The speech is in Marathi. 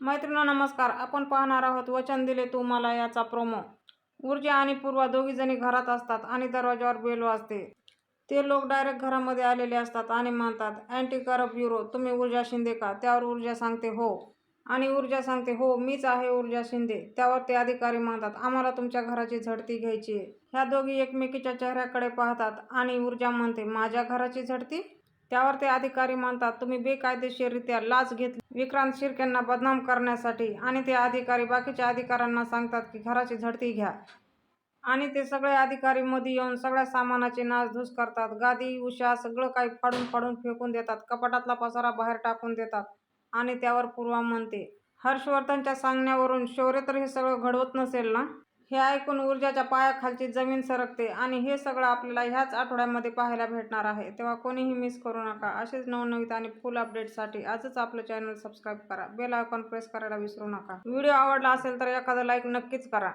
मैत्रिणींनो नमस्कार. आपण पाहणार आहोत वचन दिले तू मला याचा प्रोमो. ऊर्जा आणि पूर्वा दोघीजणी घरात असतात आणि दरवाजावर बेल वाजते. ते लोक डायरेक्ट घरामध्ये आलेले असतात आणि म्हणतात, अँटी करप्ट ब्युरो, तुम्ही ऊर्जा शिंदे का? त्यावर ऊर्जा सांगते हो. आणि ऊर्जा सांगते हो मीच आहे ऊर्जा शिंदे. त्यावर ते अधिकारी म्हणतात, आम्हाला तुमच्या घराची झडती घ्यायची आहे. ह्या दोघी एकमेकीच्या चेहऱ्याकडे पाहतात आणि ऊर्जा म्हणते, माझ्या घराची झडती? त्यावर ते अधिकारी म्हणतात, तुम्ही बेकायदेशीररित्या लाच घेतली विक्रांत शिर्केंना बदनाम करण्यासाठी. आणि ते अधिकारी बाकीच्या अधिकाऱ्यांना सांगतात की घराची झडती घ्या. आणि ते सगळे अधिकारी मध्ये येऊन सगळ्या सामानाची नासधूस करतात. गादी उशा सगळं काही फाडून फाडून फेकून देतात. कपाटातला पसारा बाहेर टाकून देतात. आणि त्यावर पूर्वा म्हणते, हर्षवर्धनच्या सांगण्यावरून शौर्य तर हे सगळं घडवत नसेल ना? हे ऐकून ऊर्जाच्या पायाखालची जमीन सरकते. आणि हे सगळं आपल्याला ह्याच आठवड्यामध्ये पाहायला भेटणार आहे. तेव्हा कोणीही मिस करू नका. असेच नवनवीन आणि फुल अपडेटसाठी आजच आपलं चॅनल सबस्क्राईब करा. बेल आयकॉन प्रेस करायला विसरू नका. व्हिडिओ आवडला असेल तर एखादा लाईक नक्कीच करा.